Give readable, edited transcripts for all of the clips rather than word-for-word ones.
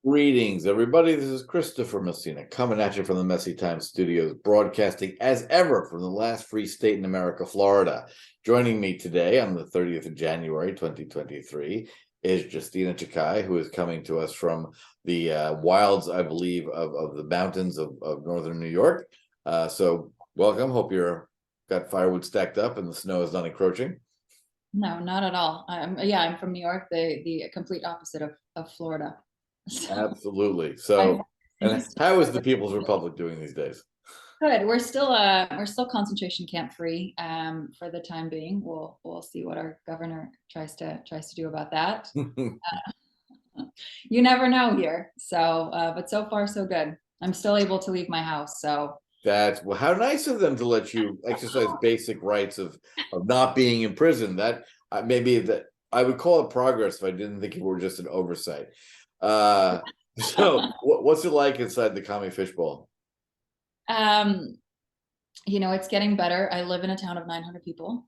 Greetings, everybody. This is Christopher Messina coming at you from the Messy Time Studios, broadcasting as ever from the last free state in America, Florida. Joining me today on the 30th of January, 2023, is Justyna Czekaj, who is coming to us from the wilds, I believe, of the mountains of northern New York. So welcome. Hope you're got firewood stacked up and the snow is not encroaching. No, not at all. I'm from New York, the complete opposite of Florida. Absolutely. So, and how is the People's Republic doing these days? Good. We're still concentration camp free for the time being. We'll see what our governor tries to do about that. You never know here. So, but so far so good. I'm still able to leave my house. So that's well, how nice of them to let you exercise basic rights of not being in prison. That maybe that I would call it progress if I didn't think it were just an oversight. So what's it like inside the commie fishbowl? It's getting better. I live in a town of 900 people.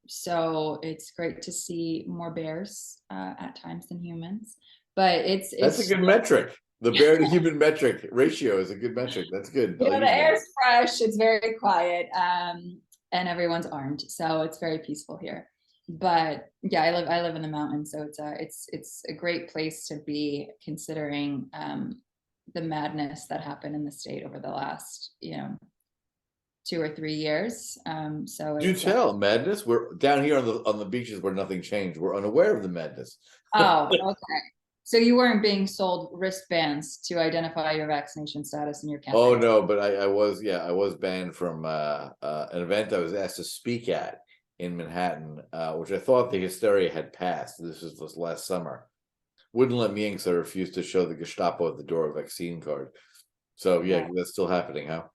So it's great to see more bears at times than humans. But that's a good metric. The bear to human metric ratio is a good metric. That's good. The air's fresh, it's very quiet, and everyone's armed. So it's very peaceful here. But yeah, I live in the mountains, so it's a great place to be, considering the madness that happened in the state over the last 2 or 3 years. So do tell madness. We're down here on the beaches where nothing changed. We're unaware of the madness. Oh, okay. So you weren't being sold wristbands to identify your vaccination status in your campaign? Oh no, but I was banned from an event I was asked to speak at in Manhattan, which I thought the Hysteria had passed. This was last summer. Wouldn't let me in because I refused to show the Gestapo at the door a vaccine card. So yeah, that's still happening, huh?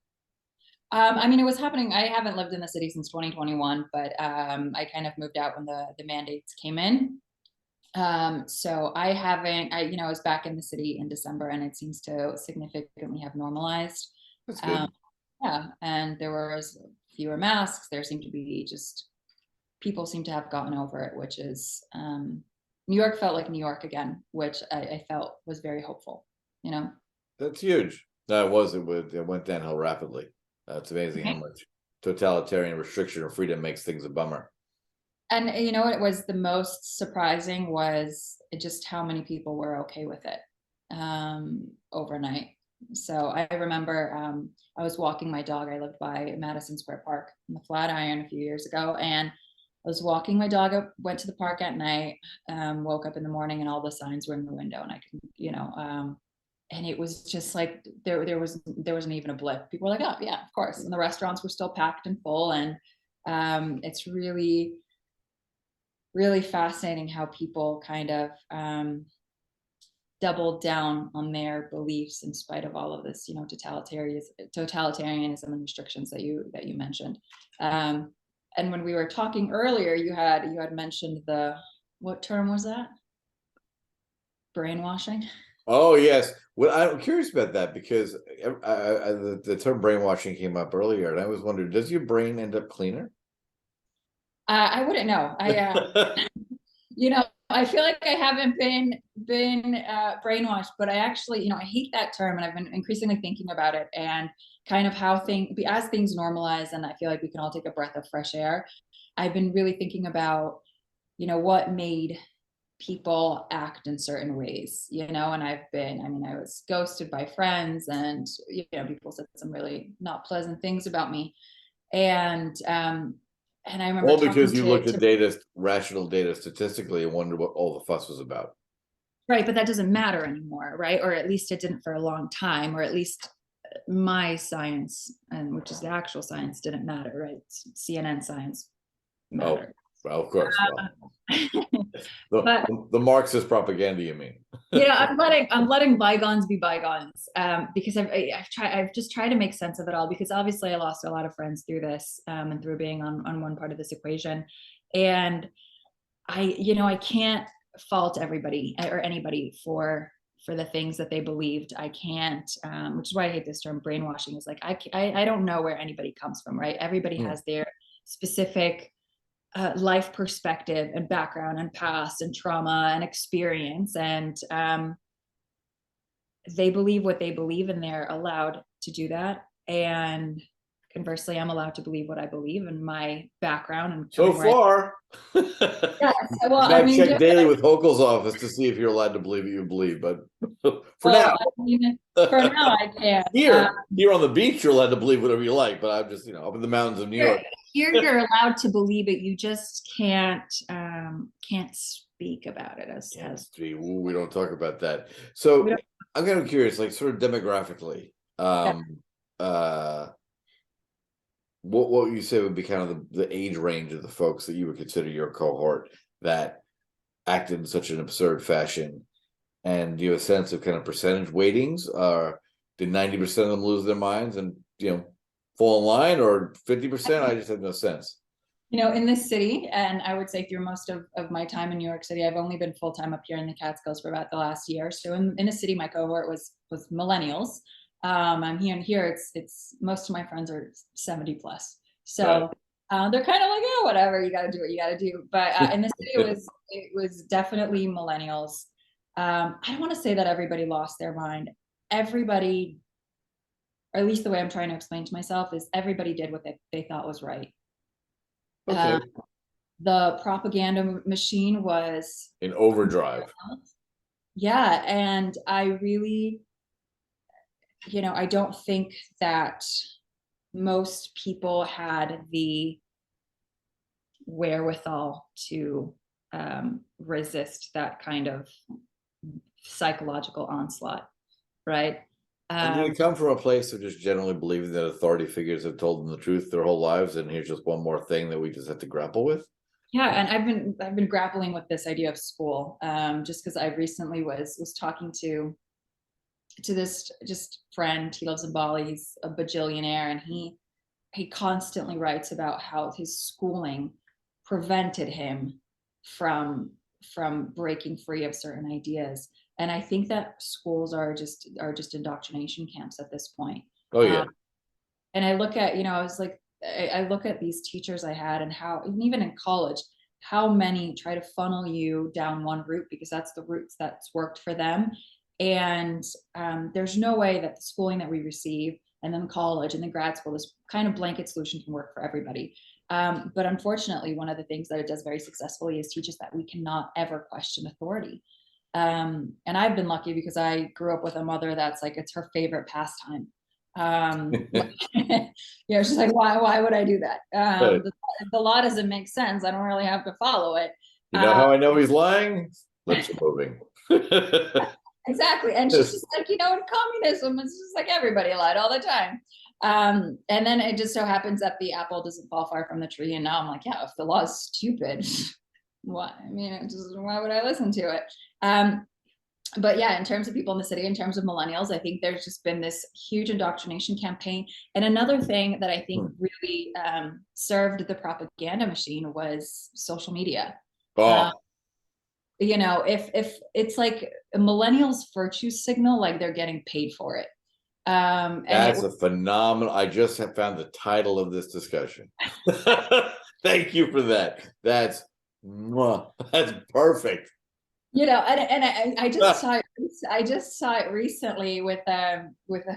It was happening. I haven't lived in the city since 2021, but I kind of moved out when the mandates came in. So I was back in the city in December, and it seems to significantly have normalized. That's good. Yeah, and there was fewer masks. There seemed to be people seem to have gotten over it, which is New York felt like New York again, which I felt was very hopeful. That's huge. It went downhill rapidly. It's amazing how much totalitarian restriction or freedom makes things a bummer. And what was the most surprising was just how many people were okay with it overnight. So I remember I was walking my dog. I lived by Madison Square Park in the Flatiron a few years ago, and I was walking my dog up, went to the park at night, woke up in the morning, and all the signs were in the window, and I could, and it was just like there wasn't even a blip. People were like, oh yeah, of course. And the restaurants were still packed and full, and it's really, really fascinating how people kind of doubled down on their beliefs in spite of all of this, totalitarianism and restrictions that you mentioned. And when we were talking earlier, you had mentioned what term was that? Brainwashing. Oh yes. Well, I'm curious about that because the term brainwashing came up earlier, and I was wondering, does your brain end up cleaner? I wouldn't know. I feel like I haven't been brainwashed, but I actually, I hate that term, and I've been increasingly thinking about it and kind of how as things normalize, and I feel like we can all take a breath of fresh air. I've been really thinking about, what made people act in certain ways, and I was ghosted by friends, and people said some really not pleasant things about me, and I remember because you looked at rational data statistically, and wondered what all the fuss was about. Right, but that doesn't matter anymore, right? Or at least it didn't for a long time, or at least my science, and which is the actual science, didn't matter, right? CNN science mattered. Oh, well, of course. The Marxist propaganda, you mean? I'm letting bygones be bygones, because I've just tried to make sense of it all, because obviously I lost a lot of friends through this, and through being on one part of this equation, and I can't fault everybody or anybody for the things that they believed. I can't, which is why I hate this term brainwashing. Is like I don't know where anybody comes from, right? Everybody has their specific life perspective and background and past and trauma and experience, and they believe what they believe, and they're allowed to do that. And conversely, I'm allowed to believe what I believe, and my background and So coming right. far. Yes, well, I I mean, check daily with Hochul's office to see if you're allowed to believe what you believe, but for now, for now I can. here on the beach, you're allowed to believe whatever you like. But I'm just, up in the mountains of New York. Here, you're allowed to believe it. You just can't speak about it as. We don't talk about that. So I'm kind of curious, like sort of demographically, what would you say would be kind of the age range of the folks that you would consider your cohort that acted in such an absurd fashion? And do you have a sense of kind of percentage weightings? Did 90% of them lose their minds and fall in line, or 50%? I just have no sense. In this city, and I would say through most of my time in New York City, I've only been full-time up here in the Catskills for about the last year. So in the city, my cohort was millennials. I'm here. It's most of my friends are 70 plus. So they're kind of like, yeah, whatever, you got to do what you got to do. But in the city, it was definitely millennials. I don't want to say that everybody lost their mind. Everybody, or at least the way I'm trying to explain to myself, is everybody did what they thought was right. Okay. The propaganda machine was in overdrive. Yeah, and I really, I don't think that most people had the wherewithal to resist that kind of psychological onslaught, right? And did it come from a place of just generally believing that authority figures have told them the truth their whole lives, and here's just one more thing that we just have to grapple with? Yeah, and I've been grappling with this idea of school, just because I recently was talking to this just friend. He lives in Bali. He's a bajillionaire, and he constantly writes about how his schooling prevented him from breaking free of certain ideas. And I think that schools are just indoctrination camps at this point. Oh yeah. And I look at, I was like, I look at these teachers I had, and how, and even in college, how many try to funnel you down one route because that's the routes that's worked for them. And there's no way that the schooling that we receive, and then college and then grad school, this kind of blanket solution can work for everybody. But unfortunately, one of the things that it does very successfully is teach us that we cannot ever question authority. And I've been lucky because I grew up with a mother that's like, it's her favorite pastime. She's like, why would I do that? The law doesn't make sense. I don't really have to follow it. You know how I know he's lying? Lips are moving. Exactly. And she's just like, in communism, it's just like everybody lied all the time. And then it just so happens that the apple doesn't fall far from the tree. And now I'm like, yeah, if the law is stupid, why would I listen to it? But yeah, in terms of people in the city, in terms of millennials, I think there's just been this huge indoctrination campaign. And another thing that I think really served the propaganda machine was social media. If it's like a millennials virtue signal, like they're getting paid for it. That's a phenomenal. I just have found the title of this discussion. Thank you for that. That's perfect. I just saw it. I just saw it recently with a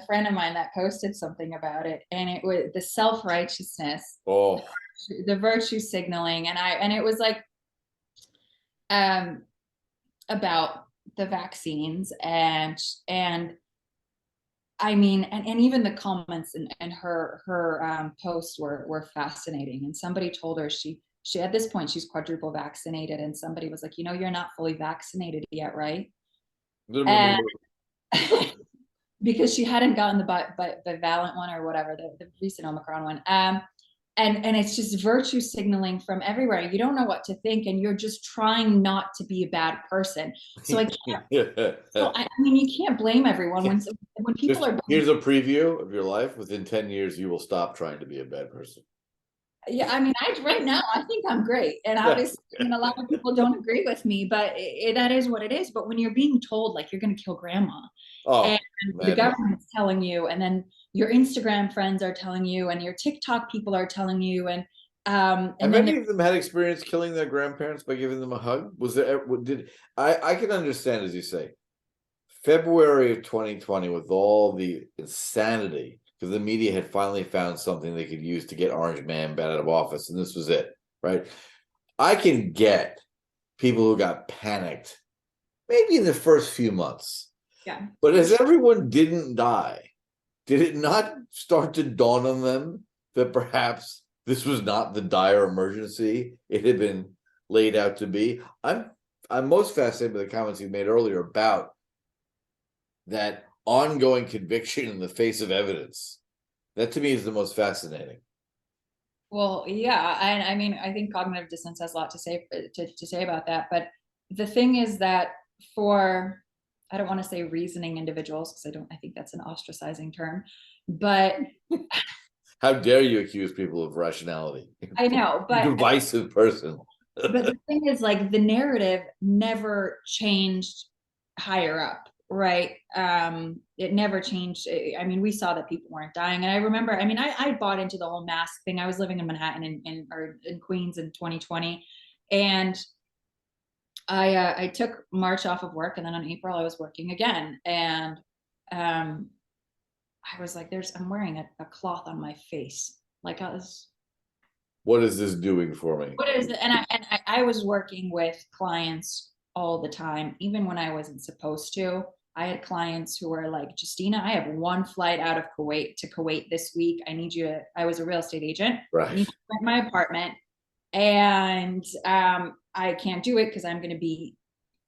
friend of mine that posted something about it, and it was the self-righteousness, the virtue signaling, and it was like about the vaccines, and I mean, and even the comments and her posts were fascinating. And somebody told her she at this point she's quadruple vaccinated, and somebody was like, you're not fully vaccinated yet, right? And because she hadn't gotten the bivalent one or whatever, the recent Omicron one. And it's just virtue signaling from everywhere. You don't know what to think, and you're just trying not to be a bad person. So I can't. I mean, you can't blame everyone when people are. Here's a preview of your life. Within 10 years, you will stop trying to be a bad person. Yeah, I mean, right now I think I'm great, and obviously, a lot of people don't agree with me, but that is what it is. But when you're being told like you're going to kill grandma, and the government's telling you, and then your Instagram friends are telling you, and your TikTok people are telling you, and have any of them had experience killing their grandparents by giving them a hug? Was there? I can understand, as you say, February of 2020, with all the insanity, because the media had finally found something they could use to get Orange Man out of office, and this was it, right? I can get people who got panicked maybe in the first few months. Yeah. But as everyone didn't die, did it not start to dawn on them that perhaps this was not the dire emergency it had been laid out to be? I'm most fascinated by the comments you made earlier about that ongoing conviction in the face of evidence. That to me is the most fascinating. Well, yeah, I mean, I think cognitive dissonance has a lot to say about that. But the thing is that for, I don't want to say reasoning individuals, because I think that's an ostracizing term, but how dare you accuse people of rationality? I know, but divisive person. But the thing is, like, the narrative never changed higher up, right? It never changed. I mean, we saw that people weren't dying, and I remember, I mean, I bought into the whole mask thing. I was living in Manhattan in Queens in 2020, and I took March off of work, and then on April I was working again, and I was like, I'm wearing a cloth on my face, like I was. What is this doing for me? What is it? And I was working with clients all the time, even when I wasn't supposed to. I had clients who were like, Justyna, I have one flight out of Kuwait to Kuwait this week. I need you to, I was a real estate agent. Right. I need you to rent my apartment. And I can't do it because I'm going to be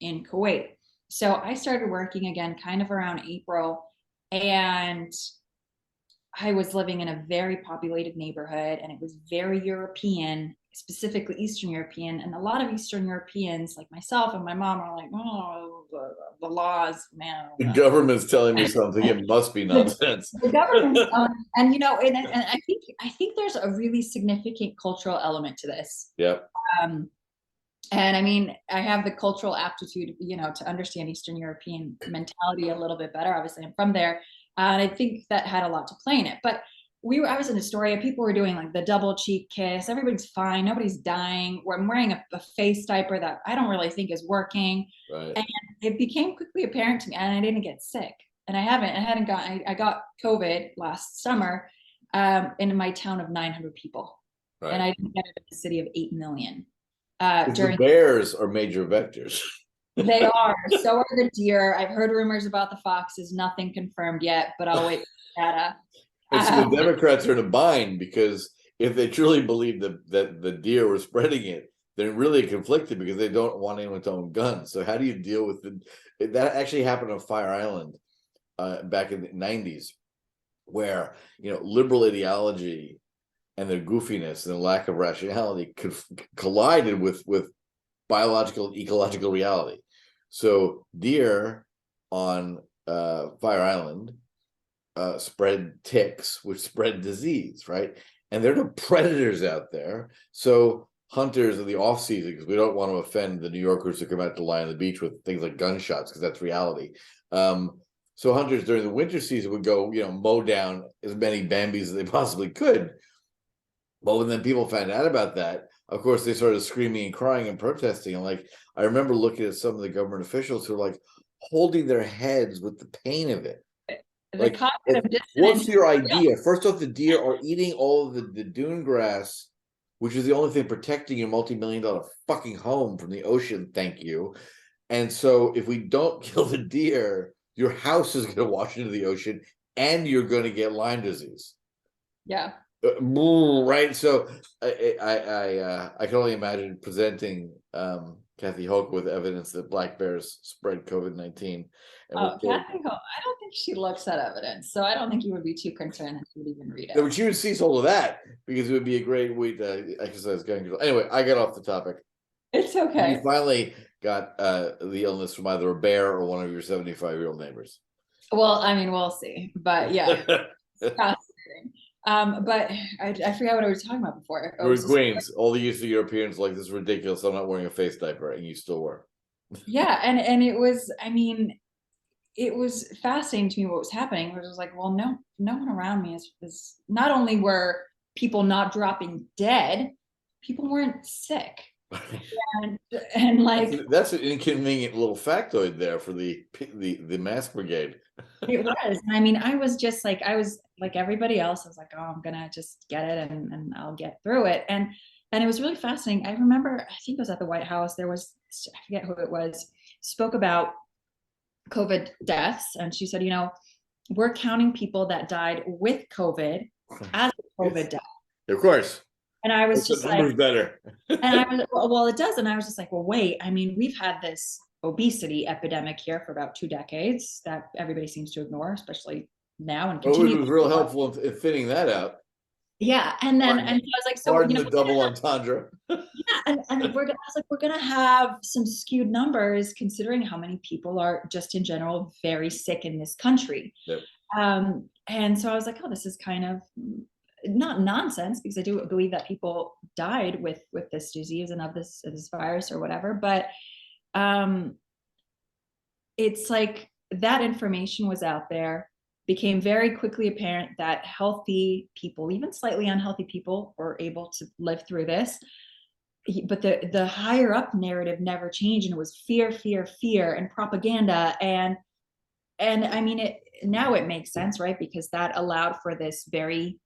in Kuwait. So I started working again kind of around April, and I was living in a very populated neighborhood, and it was very European, specifically Eastern European. And a lot of Eastern Europeans, like myself and my mom, are like, oh, the laws, man. The government's telling me something. It must be nonsense. The government's and you know, and I think there's a really significant cultural element to this. Yep. And I mean, I have the cultural aptitude, you know, to understand Eastern European mentality a little bit better. Obviously, I'm from there. And I think that had a lot to play in it. But I was in Astoria, people were doing like the double cheek kiss. Everybody's fine. Nobody's dying. I'm wearing a face diaper that I don't really think is working. Right. And it became quickly apparent to me, and I didn't get sick. And I got COVID last summer in my town of 900 people. Right. And I didn't get it in a city of 8 million. The bears are major vectors. They are. So are the deer. I've heard rumors about the foxes. Nothing confirmed yet, but I'll wait for the data. And so the Democrats are in a bind, because if they truly believe that the deer were spreading it, they're really conflicted because they don't want anyone to own guns. So how do you deal with that? Actually happened on Fire Island back in the 90s, where, you know, liberal ideology and their goofiness and the lack of rationality collided with biological and ecological reality. So deer on Fire Island spread ticks, which spread disease, right? And there are no predators out there. So hunters in the off season, because we don't want to offend the New Yorkers who come out to lie on the beach with things like gunshots, because that's reality. So hunters during the winter season would go, you know, mow down as many Bambis as they possibly could. But when then people found out about that, of course, they started screaming and crying and protesting. And like, I remember looking at some of the government officials who were like holding their heads with the pain of it. Like, what's your idea? First off, the deer are eating all of the dune grass, which is the only thing protecting your multi-million-dollar fucking home from the ocean. Thank you. And so if we don't kill the deer, your house is going to wash into the ocean, and you're going to get Lyme disease. Yeah. Right. So I can only imagine presenting Kathy Hoke with evidence that black bears spread COVID-19. Kathy Hoke, I don't think she looks at evidence, so I don't think you would be too concerned if you would even read it. But she would cease all of that, because it would be a great way to exercise gun control. Anyway, I got off the topic. It's okay. You finally got the illness from either a bear or one of your 75-year-old neighbors. Well, I mean, we'll see. But yeah, it's fascinating. But I forgot what I was talking about before. We're in Queens. All the Eastern Europeans like, this is ridiculous. I'm not wearing a face diaper, and you still were. Yeah, and it was, I mean, it was fascinating to me what was happening. It was like, well, no one around me is not only were people not dropping dead, people weren't sick. and and like That's an inconvenient little factoid there for the Mask Brigade. it was. I mean, I was like everybody else. I was like, oh, I'm gonna just get it and I'll get through it. And it was really fascinating. I remember, I think it was at the White House. There was, I forget who it was, spoke about COVID deaths, and she said, we're counting people that died with COVID as a COVID death. Of course. And I was That's just the like, numbers better. and I was, well, it does. And I was just like, well, wait, I mean, we've had this obesity epidemic here for about 2 decades that everybody seems to ignore, especially now, and COVID continue. was real helpful in fitting that out. Yeah. And then, and so I was like, so, Pardon the double entendre. yeah. And I was like, we're going to have some skewed numbers considering how many people are just in general very sick in this country. Yep. And so I was like, oh, this is kind of not nonsense, because I do believe that people died with this disease and of this virus or whatever. But it's like that information was out there, became very quickly apparent that healthy people, even slightly unhealthy people, were able to live through this. But the higher up narrative never changed, and it was fear, fear, fear, and propaganda. And I mean, now it makes sense, right? Because that allowed for this very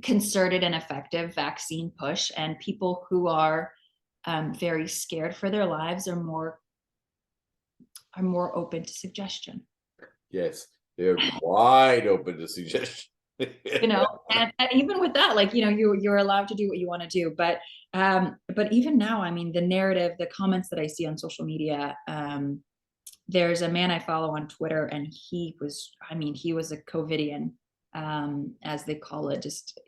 concerted and effective vaccine push, and people who are very scared for their lives are more open to suggestion. Yes, they're wide open to suggestion. And even with that, like, you're allowed to do what you want to do, but even now, I mean, the narrative, the comments that I see on social media, there's a man I follow on Twitter, and he was a COVIDian, as they call it, just,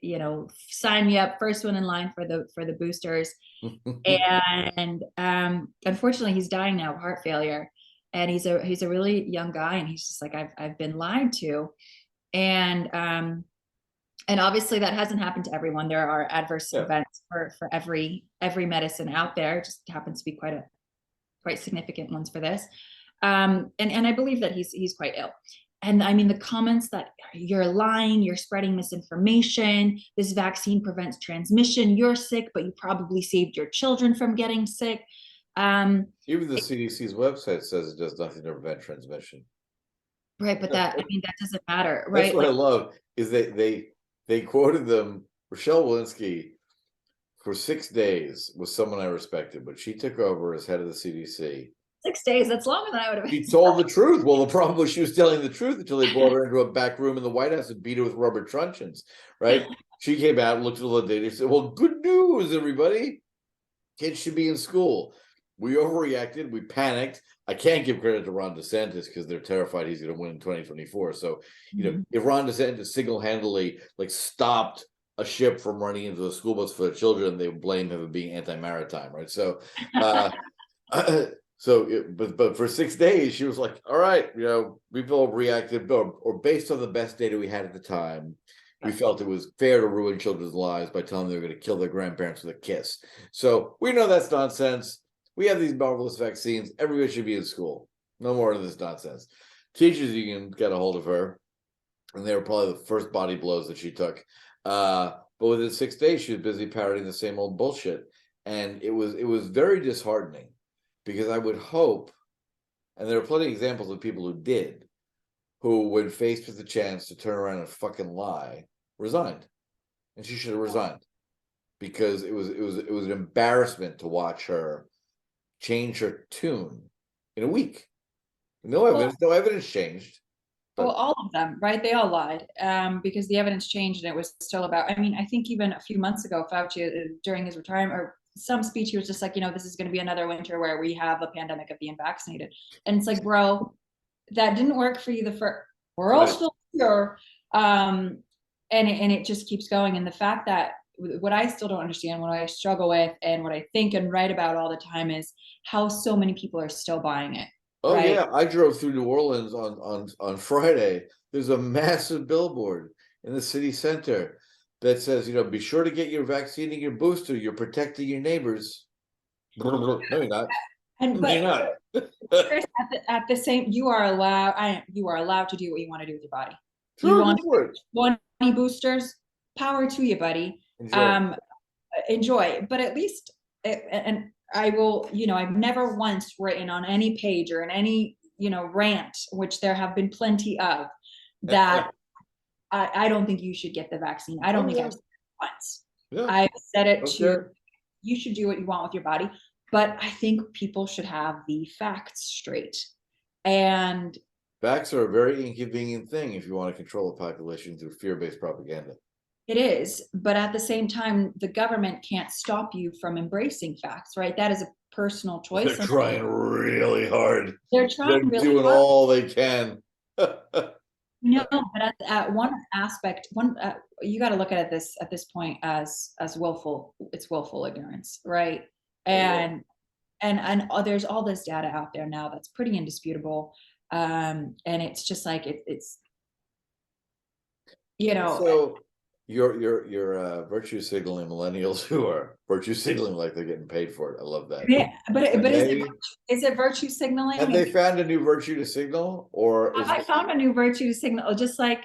sign me up, first one in line for the boosters. And unfortunately he's dying now of heart failure, and he's a really young guy, and he's just like, I've been lied to. And obviously that hasn't happened to everyone. There are adverse events for every medicine out there. It just happens to be quite significant ones for this. And I believe that he's quite ill. And I mean, the comments that you're lying, you're spreading misinformation, this vaccine prevents transmission, you're sick, but you probably saved your children from getting sick. Even the CDC's website says it does nothing to prevent transmission. Right, but that doesn't matter, right? That's what I love is they quoted them. Rochelle Walensky, for 6 days, was someone I respected, but she took over as head of the CDC. 6 days, that's longer than I would have. She told the truth. Well, the problem was she was telling the truth until they brought her into a back room in the White House and beat her with rubber truncheons, right? She came out and looked at all the data and said, well, good news, everybody. Kids should be in school. We overreacted. We panicked. I can't give credit to Ron DeSantis because they're terrified he's going to win in 2024. So, if Ron DeSantis single-handedly stopped a ship from running into a school bus for the children, they would blame him for being anti-maritime, right? So, but for 6 days, she was like, all right, we've all reacted, or based on the best data we had at the time, we felt it was fair to ruin children's lives by telling them they were going to kill their grandparents with a kiss. So we know that's nonsense. We have these marvelous vaccines. Everybody should be in school. No more of this nonsense. Teachers union got a hold of her, and they were probably the first body blows that she took. But within 6 days, she was busy parroting the same old bullshit. And it was very disheartening, because I would hope, and there are plenty of examples of people who did, who, when faced with the chance to turn around and fucking lie, resigned. And she should have resigned, because it was an embarrassment to watch her change her tune in a week. No evidence changed. Well, all of them, right? They all lied, because the evidence changed, and it was still about, I mean, I think even a few months ago, Fauci, during his retirement, or some speech, he was just like, this is going to be another winter where we have a pandemic of being vaccinated. And it's like, bro, that didn't work for you the first, we're all still here. And it just keeps going. And the fact that what I still don't understand, what I struggle with, and what I think and write about all the time, is how so many people are still buying it. Oh, right? Yeah, I drove through New Orleans on Friday. There's a massive billboard in the city center that says, be sure to get your vaccine and your booster. You're protecting your neighbors. No, you're not. You're not. At the same, you are allowed to do what you want to do with your body. Sure, you want boosters? Power to you, buddy. Enjoy. But at least and I will, I've never once written on any page or in any, rant, which there have been plenty of, that I don't think you should get the vaccine. I don't think I've said it once. Yeah. I've said it Okay. you should do what you want with your body, but I think people should have the facts straight. And facts are a very inconvenient thing if you want to control the population through fear-based propaganda. it is, but at the same time, the government can't stop you from embracing facts, right? That is a personal choice. They're trying really hard. They're trying They're really doing hard. all they can. No, but at one aspect, you got to look at it at this point as willful. It's willful ignorance, right? And there's all this data out there now that's pretty indisputable, and it's just like it's So you're virtue signaling millennials who are virtue signaling like they're getting paid for it. I love that. Yeah, but is it virtue signaling? Have they found a new virtue to signal, or I found a new virtue to signal? Just like,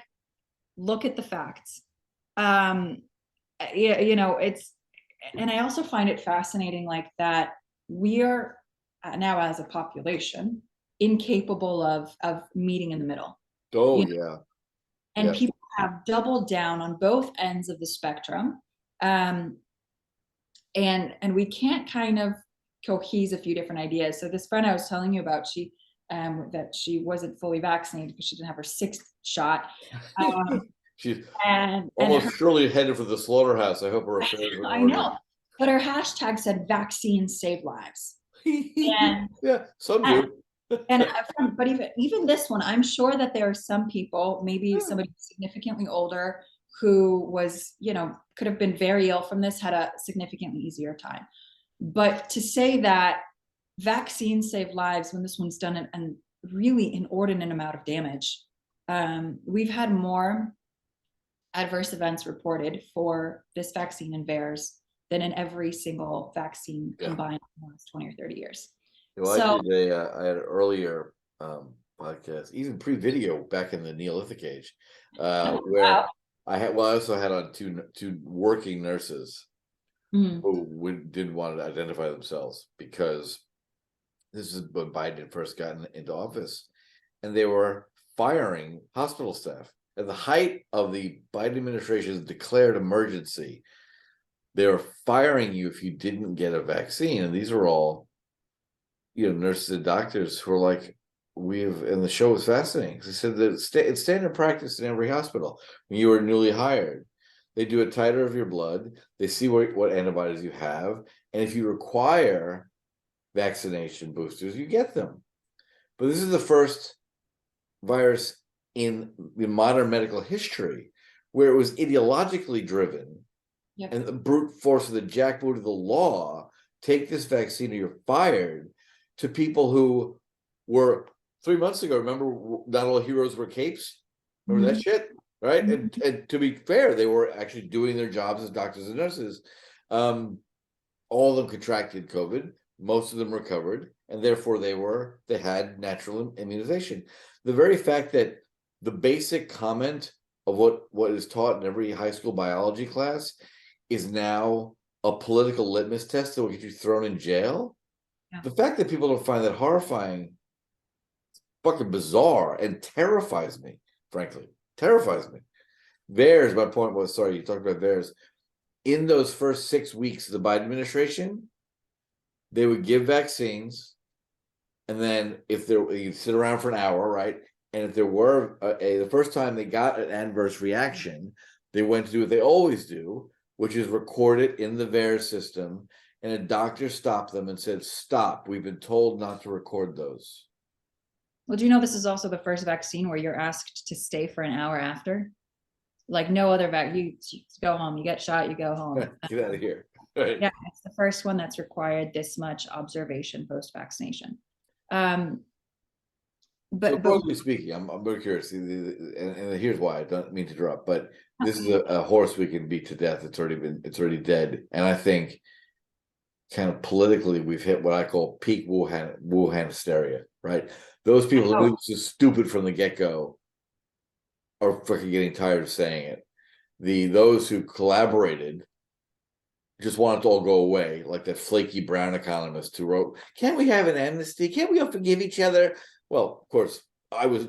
look at the facts. It's, and I also find it fascinating, like, that we are now as a population incapable of meeting in the middle. Oh yeah. And people have doubled down on both ends of the spectrum, and we can't kind of cohese a few different ideas. So this friend I was telling you about, that she wasn't fully vaccinated because she didn't have her 6th shot. She's and almost surely headed for the slaughterhouse. I hope her affairs are I know, but her hashtag said "vaccines save lives." And yeah, some do. But even this one, I'm sure that there are some people, maybe somebody significantly older, who was, could have been very ill from this, had a significantly easier time. But to say that vaccines save lives when this one's done an really inordinate amount of damage. We've had more adverse events reported for this vaccine in bears than in every single vaccine combined in the last 20 or 30 years. Well, I had an earlier podcast, even pre-video, back in the Neolithic age, where I also had on two working nurses who didn't want to identify themselves, because this is when Biden first got into office, and they were firing hospital staff at the height of the Biden administration's declared emergency. They were firing you if you didn't get a vaccine, and these are all, nurses and doctors who are like, and the show was fascinating. They said that it's standard practice in every hospital. When you are newly hired, they do a titer of your blood. They see what antibodies you have, and if you require vaccination boosters, you get them. But this is the first virus in the modern medical history where it was ideologically driven, and the brute force of the jackboot of the law, take this vaccine or you're fired, to people who were 3 months ago, remember, not all heroes were capes? Remember that shit? Right? And to be fair, they were actually doing their jobs as doctors and nurses. All of them contracted COVID. Most of them recovered, and therefore they had natural immunization. The very fact that the basic comment of what is taught in every high school biology class is now a political litmus test that will get you thrown in jail. The fact that people don't find that horrifying, fucking bizarre, and terrifies me, frankly. Terrifies me. VAERS, my point was, sorry, you talked about VAERS. In those first 6 weeks of the Biden administration, they would give vaccines, and then you'd sit around for an hour, right? And if there were the first time they got an adverse reaction, they went to do what they always do, which is record it in the VAERS system. And a doctor stopped them and said, "Stop, we've been told not to record those." Well, do you know this is also the first vaccine where you're asked to stay for an hour after? Like no other vaccine, you go home, you get shot, you go home. Get out of here. Right. Yeah, it's the first one that's required this much observation post-vaccination. But broadly speaking, I'm very curious, and here's why. I don't mean to interrupt, but this is a horse we can beat to death. It's already dead, and I think, kind of politically, we've hit what I call peak Wuhan hysteria. Right? Those people who knew this is stupid from the get-go are fucking getting tired of saying it. Those who collaborated just want it to all go away, like that flaky brown economist who wrote, "Can't we have an amnesty? Can't we all forgive each other?" Well, of course, I was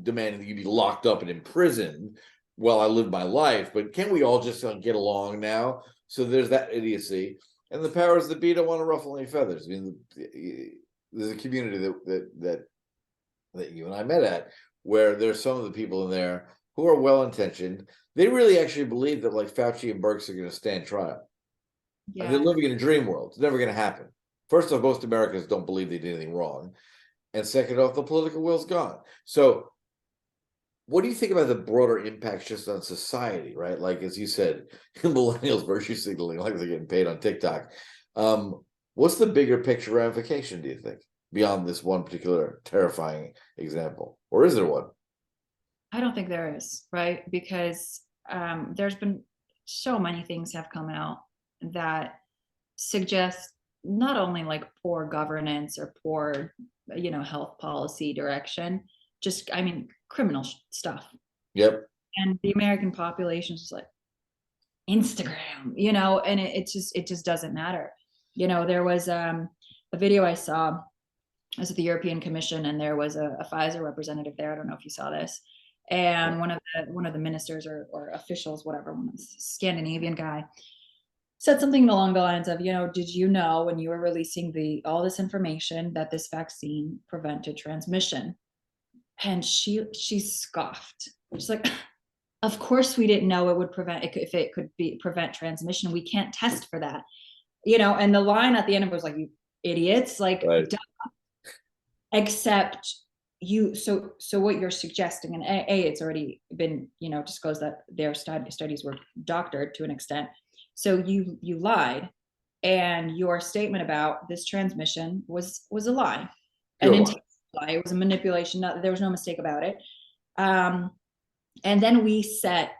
demanding that you be locked up and imprisoned while I lived my life, but can't we all just get along now? So there's that idiocy, and the powers that be don't want to ruffle any feathers. I mean, there's a community that you and I met at, where there's some of the people in there who are well intentioned. They really actually believe that like Fauci and Birx are going to stand trial. Yeah. They're living in a dream world. It's never going to happen. First off, most Americans don't believe they did anything wrong. And second off, the political will's gone. So what do you think about the broader impacts just on society, right? Like, as you said, millennials virtue signaling, like they're getting paid on TikTok. What's the bigger picture ramification, do you think, beyond this one particular terrifying example? Or is there one? I don't think there is, right? Because there's been so many things have come out that suggest not only like poor governance or poor, health policy direction, just, I mean, criminal stuff. Yep. And the American population is like Instagram, and it just doesn't matter. There was a video I saw. I was at the European Commission, and there was a Pfizer representative there. I don't know if you saw this. And one of the ministers or officials, whatever, one of the Scandinavian guy, said something along the lines of, did you know when you were releasing all this information that this vaccine prevented transmission? And she scoffed. She's like, of course we didn't know it would prevent transmission. We can't test for that. And the line at the end of it was like, you idiots, like, right. Except you, so what you're suggesting, and it's already been, disclosed that their studies were doctored to an extent. So you lied, and your statement about this transmission was a lie, an intentional lie. It was a manipulation. There was no mistake about it. And then we set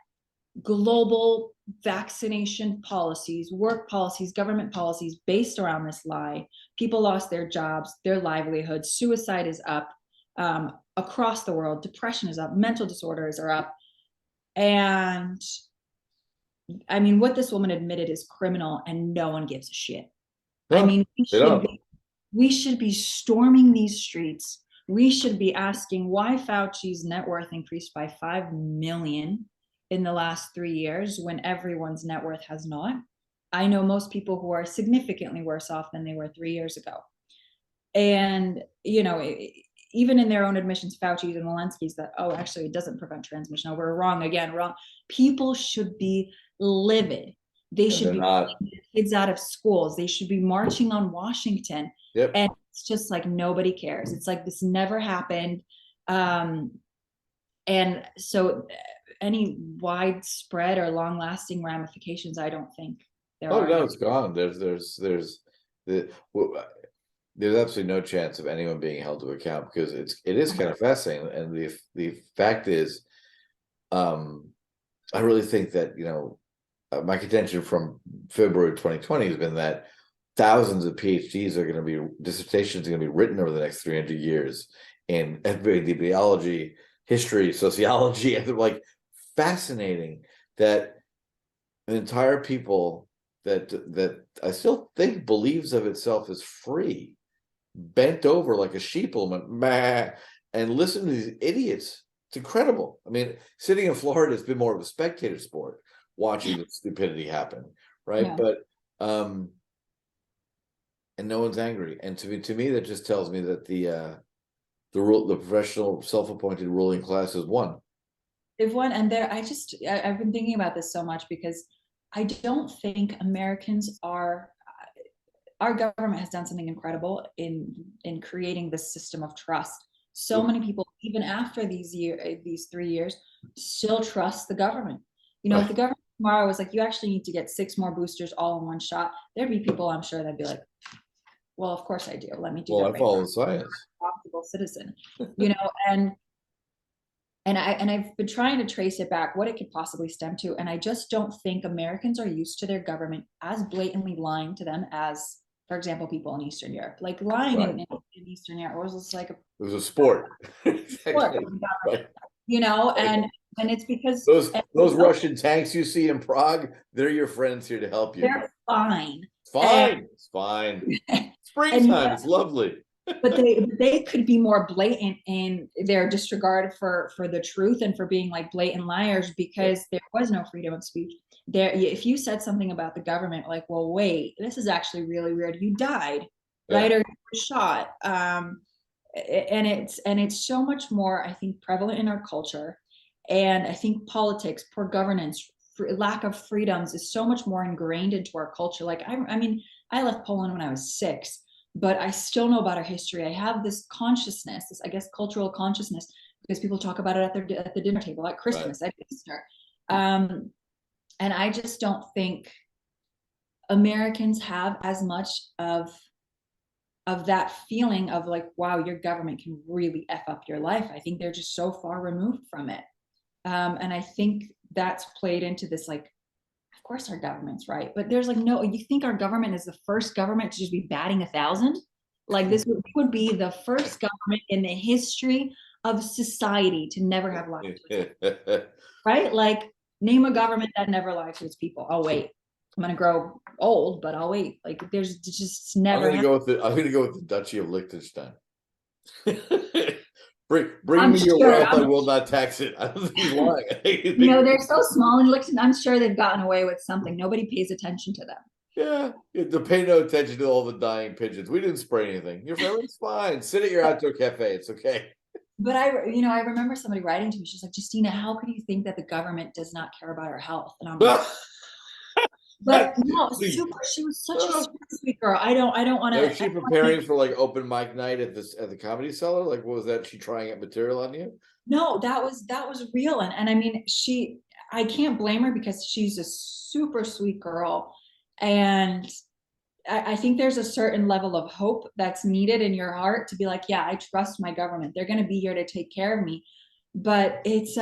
global vaccination policies, work policies, government policies based around this lie. People lost their jobs, their livelihoods. Suicide is up across the world. Depression is up. Mental disorders are up. And I mean, what this woman admitted is criminal, and no one gives a shit. No, I mean, we should be storming these streets. We should be asking why Fauci's net worth increased by 5 million in the last 3 years when everyone's net worth has not. I know most people who are significantly worse off than they were 3 years ago. And, even in their own admissions, Fauci's and Walensky's, that, oh, actually, it doesn't prevent transmission. Oh, we're wrong again, wrong. People should be livid. They should be pulling kids out of schools. They should be marching on Washington. Yep. And it's just like nobody cares. It's like this never happened. And so any widespread or long-lasting ramifications, I don't think there are. No, it's gone. There's absolutely no chance of anyone being held to account, because it is kind of fascinating. And the fact is, I really think that, my contention from February 2020 has been that thousands of PhDs dissertations are going to be written over the next 300 years in epidemiology, history, sociology, and they're like fascinating that an entire people that I still think believes of itself as free, bent over like a sheeple and went, meh, and listen to these idiots. It's incredible. I mean, sitting in Florida has been more of a spectator sport, watching the stupidity happen, right? Yeah. But and no one's angry. And to me, that just tells me that the professional, self-appointed ruling class has won. They've won, and I've been thinking about this so much, because I don't think Americans are. Our government has done something incredible in creating this system of trust. So many people, even after these 3 years, still trust the government. If the government tomorrow was like, you actually need to get 6 more boosters all in one shot, there'd be people, I'm sure, that'd be like, well, of course I do. Let me do that. Well, I follow the science. Responsible citizen, and I've been trying to trace it back, what it could possibly stem to. And I just don't think Americans are used to their government as blatantly lying to them as, for example, people in Eastern Europe. Like lying in Eastern Europe was just like it was a sport. Sport. Right. And And it's because those Russian tanks you see in Prague, they're your friends here to help you. they're fine. It's fine. It's fine. Springtime. It's lovely. But they could be more blatant in their disregard for the truth and for being like blatant liars, because there was no freedom of speech there. If you said something about the government, like, well, wait, this is actually really weird, you died, right? Or you were shot. And it's so much more, I think, prevalent in our culture. And I think politics, poor governance, lack of freedoms is so much more ingrained into our culture. Like, I mean, I left Poland when I was 6, but I still know about our history. I have this consciousness, this, I guess, cultural consciousness, because people talk about it at the dinner table, at Christmas, at Easter. And I just don't think Americans have as much of that feeling of like, wow, your government can really F up your life. I think they're just so far removed from it. And I think that's played into this, like, of course our government's right, but there's like, no, you think our government is the first government to just be batting 1,000? Like, this would be the first government in the history of society to never have lied to its people, right? Like, name a government that never lied to its people. I'll wait. I'm gonna grow old, but I'll wait. Like, there's just never. I'm gonna go with the Duchy of Liechtenstein. Bring me your wealth, I will not tax it. I don't think he's lying. They're so small in Liechtenstein. I'm sure they've gotten away with something. Nobody pays attention to them. Yeah, to pay no attention to all the dying pigeons. We didn't spray anything. Your family's fine. Sit at your outdoor cafe. It's okay. But I remember somebody writing to me. She's like, Justyna, how could you think that the government does not care about our health? And I'm like, but no, she was such a sweet girl. I don't want to. Was she preparing for like open mic night at the Comedy Cellar? Like, what was that? She trying out material on you? No, that was real. And I mean, I can't blame her, because she's a super sweet girl. And I think there's a certain level of hope that's needed in your heart to be like, yeah, I trust my government. They're going to be here to take care of me. But it's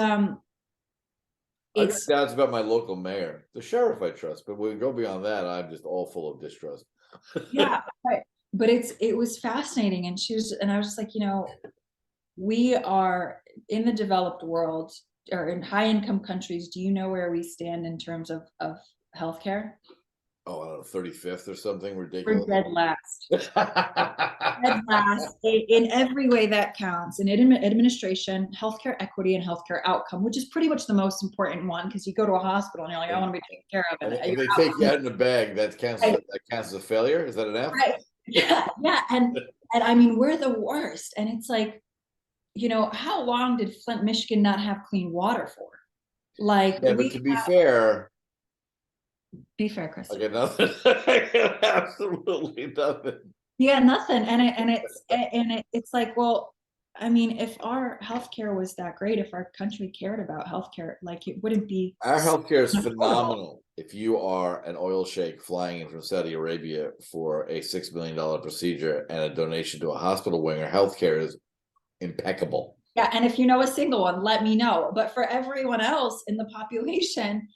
I got doubts about my local mayor. The sheriff I trust, but when we go beyond that, I'm just all full of distrust. Yeah, right. But it was fascinating. And I was just like, we are in the developed world, or in high income countries. Do you know where we stand in terms of healthcare? Oh, I don't know, 35th or something ridiculous. We're dead last. Dead last in every way that counts, in administration, healthcare equity, and healthcare outcome, which is pretty much the most important one, because you go to a hospital and you're like, I want to be taken care of. And if they take you out in a bag, that counts as a failure? Is that an F? Right. Yeah. And I mean, we're the worst. And it's like, how long did Flint, Michigan not have clean water for? Like, yeah, but to be fair, Chris. I got nothing. I got absolutely nothing. Yeah, nothing. And it's like, well, I mean, if our healthcare was that great, if our country cared about healthcare, like, it wouldn't be. Our healthcare is phenomenal. If you are an oil sheikh flying in from Saudi Arabia for a $6 million procedure and a donation to a hospital wing, our healthcare is impeccable. Yeah, and if you know a single one, let me know. But for everyone else in the population,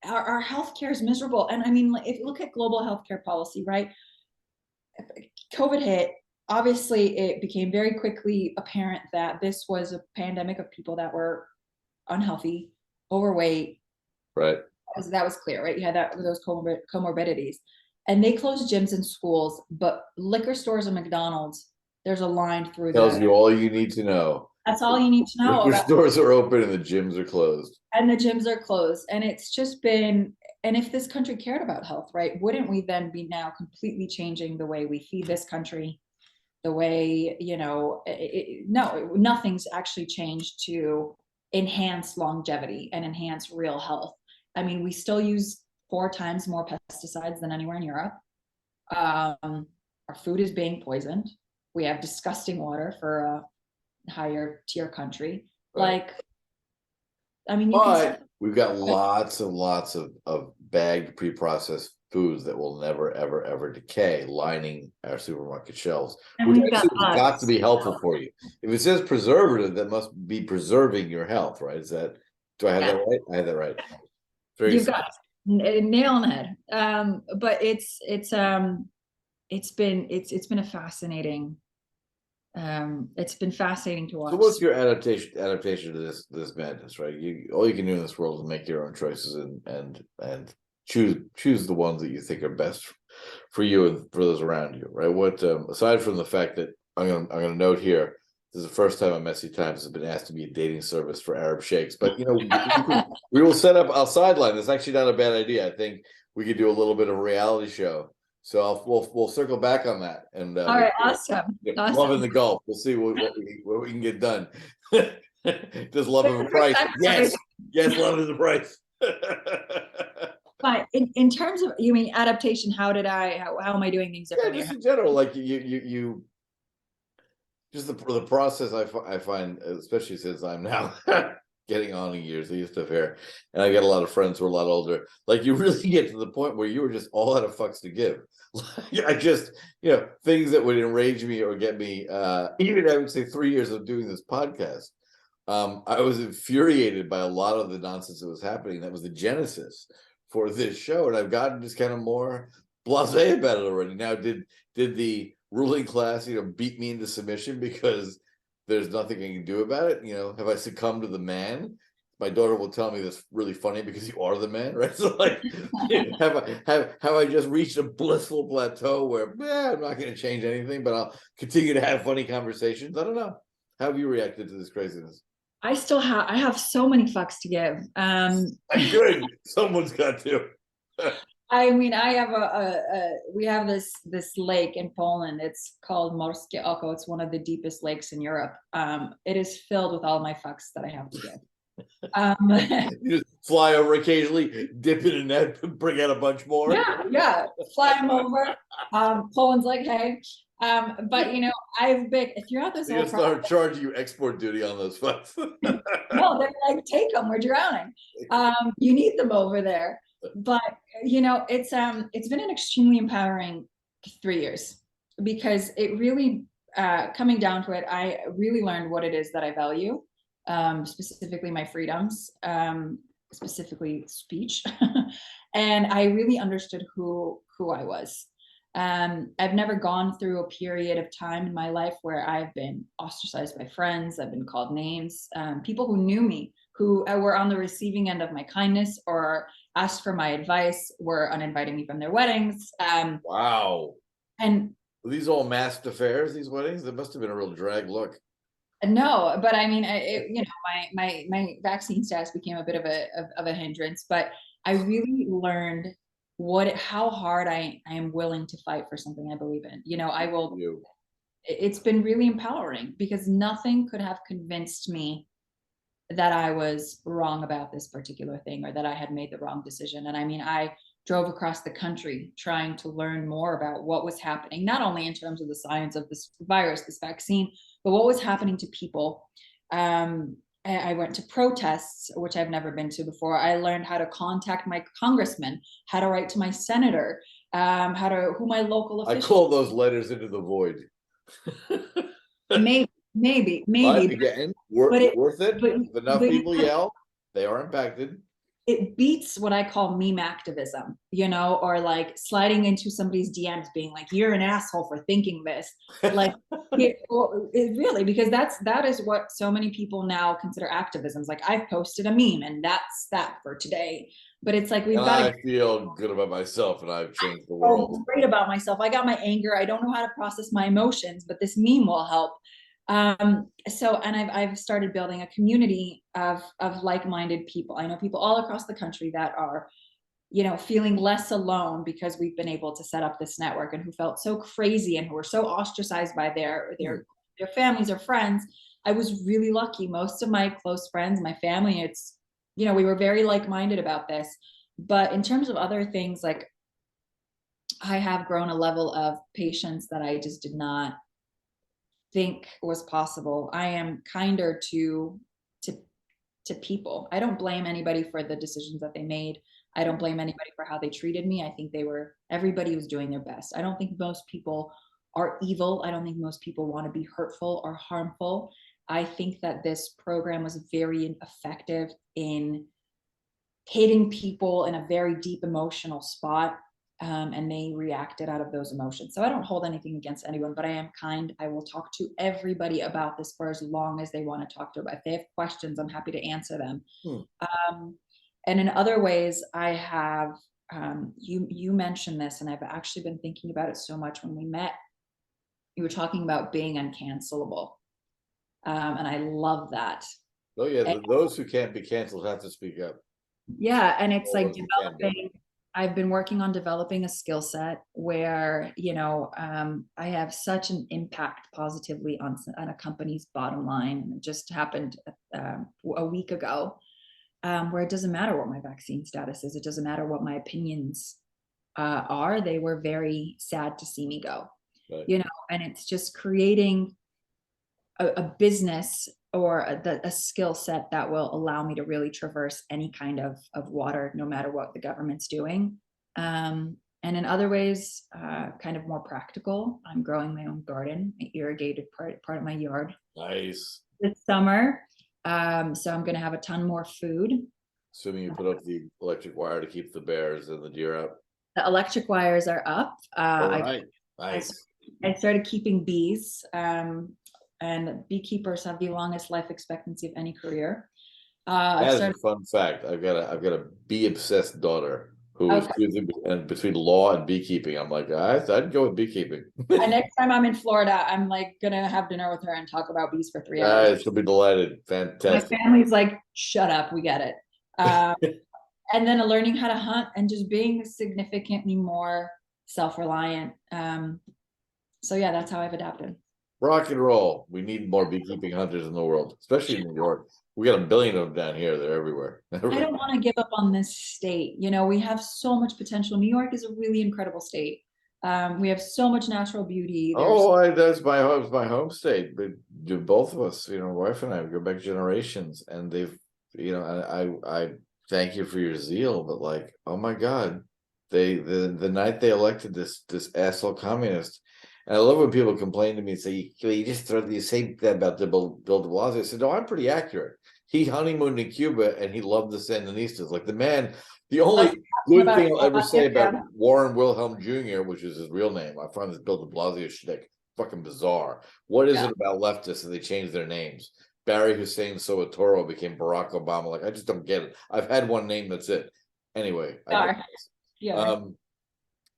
our healthcare is miserable. And I mean, if you look at global healthcare policy, right? COVID hit. Obviously, it became very quickly apparent that this was a pandemic of people that were unhealthy, overweight. Right. That was clear, right? You had those comorbidities. And they closed gyms and schools, but liquor stores and McDonald's, there's a line through. Tells you all you need to know. That's all you need to know. Liquor stores are open and the gyms are closed. And the gyms are closed. And it's just been, and if this country cared about health, right, wouldn't we then be now completely changing the way we feed this country? The way, no, nothing's actually changed to enhance longevity and enhance real health. I mean, we still use 4 times more pesticides than anywhere in Europe. Our food is being poisoned. We have disgusting water for a higher tier country. Right. Like, I mean, we've got lots of bagged, pre-processed foods that will never, ever, ever decay lining our supermarket shelves, which has got to be helpful for you. If it says preservative, that must be preserving your health, right? Do I have that right? I have that right. You've got a nail on the head. But it's been a fascinating It's been fascinating to watch. So what's your adaptation to this madness, right? All you can do in this world is make your own choices and choose the ones that you think are best for you and for those around you, right? What aside from the fact that I'm gonna note here, this is the first time on Messy Times has been asked to be a dating service for Arab sheikhs, but we will set up. I'll sideline. That's actually not a bad idea. I think we could do a little bit of a reality show. So we'll circle back on that. And all right, awesome. Love in the Gulf. We'll see what we can get done. Does love have a price? Yes, love is a price. But in terms of, you mean adaptation, how am I doing things differently? Yeah, just in general, like you just the process I find, especially since I'm now getting on in years. I used to have hair, and I get a lot of friends who are a lot older. Like, you really get to the point where you were just all out of fucks to give. I just, things that would enrage me or get me, even I would say 3 years of doing this podcast. I was infuriated by a lot of the nonsense that was happening. That was the genesis for this show, and I've gotten just kind of more blasé about it already. Now, did the ruling class, beat me into submission because there's nothing I can do about it? Have I succumbed to the man? My daughter will tell me that's really funny because you are the man, right? So, like, have I just reached a blissful plateau where I'm not going to change anything, but I'll continue to have funny conversations? I don't know. How have you reacted to this craziness? I have so many fucks to give. Good. Someone's got to. I mean, I have we have this lake in Poland. It's called Morskie Oko. It's one of the deepest lakes in Europe. It is filled with all my fucks that I have to give. You just fly over occasionally, dip in a net, bring out a bunch more. Yeah, fly them over. Poland's like, hey. But I've been throughout this whole process. Start charging you export duty on those fucks. No, they're like, take them, we're drowning. You need them over there. But it's been an extremely empowering 3 years, because it really, coming down to it, I really learned what it is that I value, specifically my freedoms, specifically speech, and I really understood who I was. I've never gone through a period of time in my life where I've been ostracized by friends. I've been called names. People who knew me, who were on the receiving end of my kindness or asked for my advice, were uninviting me from their weddings. Wow. And were these all masked affairs, these weddings? It must have been a real drag look. No, but I mean, my vaccine status became a bit of a hindrance, but I really learned how hard I am willing to fight for something I believe in. It's been really empowering, because nothing could have convinced me that I was wrong about this particular thing, or that I had made the wrong decision. And I mean, I drove across the country trying to learn more about what was happening, not only in terms of the science of this virus, this vaccine, but what was happening to people. I went to protests, which I've never been to before. I learned how to contact my congressman, how to write to my senator, who my local officials. I call those letters into the void. Maybe. Again, worth it. If enough people yell, they are impacted. It beats what I call meme activism, or like sliding into somebody's DMs being like, you're an asshole for thinking this. Like, it really, because that is what so many people now consider activism. It's like, I've posted a meme and that's that for today. But it's like, I feel good about myself and I've changed the world. I'm great about myself. I got my anger. I don't know how to process my emotions, but this meme will help. And I've started building a community of like-minded people. I know people all across the country that are, feeling less alone because we've been able to set up this network, and who felt so crazy and who were so ostracized by their families or friends. I was really lucky. Most of my close friends, my family, we were very like-minded about this. But in terms of other things, like, I have grown a level of patience that I just did not think was possible. I am kinder to people. I don't blame anybody for the decisions that they made. I don't blame anybody for how they treated me. I think everybody was doing their best. I don't think most people are evil. I don't think most people want to be hurtful or harmful. I think that this program was very effective in hitting people in a very deep emotional spot. and they reacted out of those emotions. So I don't hold anything against anyone, but I am kind. I will talk to everybody about this for as long as they want to talk to. If they have questions, I'm happy to answer them. And in other ways, I have, you mentioned this, and I've actually been thinking about it so much. When we met, you were talking about being uncancelable. And I love that. Oh yeah, those who can't be canceled have to speak up. Yeah, and it's Or like those who can be. developing. I've been working on developing a skill set where, I have such an impact positively on a company's bottom line. And it just happened a week ago, where it doesn't matter what my vaccine status is. It doesn't matter what my opinions are. They were very sad to see me go, Right. and it's just creating a business or a skill set that will allow me to really traverse any kind of water, no matter what the government's doing. And in other ways, kind of more practical, I'm growing my own garden, an irrigated part of my yard. Nice. This summer. So I'm going to have a ton more food. Assuming you put up the electric wire to keep the bears and the deer out. The electric wires are up. All right. Nice. I started keeping bees. And beekeepers have the longest life expectancy of any career. That's a fun fact. I've got a bee obsessed daughter who is choosing between law and beekeeping. I'm like, I'd go with beekeeping. And next time I'm in Florida, I'm like gonna have dinner with her and talk about bees for 3 hours. She'll be delighted. Fantastic. My family's like, shut up, we get it. And then learning how to hunt and just being significantly more self-reliant. So yeah, that's how I've adapted. Rock and roll. We need more beekeeping hunters in the world, especially in New York. We got a billion of them down here. They're everywhere. I don't want to give up on this state. We have so much potential. New York is a really incredible state. We have so much natural beauty. That's my home state. But both of us, wife and I, we go back generations, and they've, I thank you for your zeal, but like, oh my God, the night they elected this asshole communist. And I love when people complain to me and say, you say that about Bill de Blasio. I said, no, I'm pretty accurate. He honeymooned in Cuba and he loved the Sandinistas. Like the only good thing I'll ever say about Warren Wilhelm Jr., which is his real name, I find this Bill de Blasio shtick fucking bizarre. What is it about leftists that they changed their names? Barry Hussein Soetoro became Barack Obama. Like, I just don't get it. I've had one name, that's it. Anyway.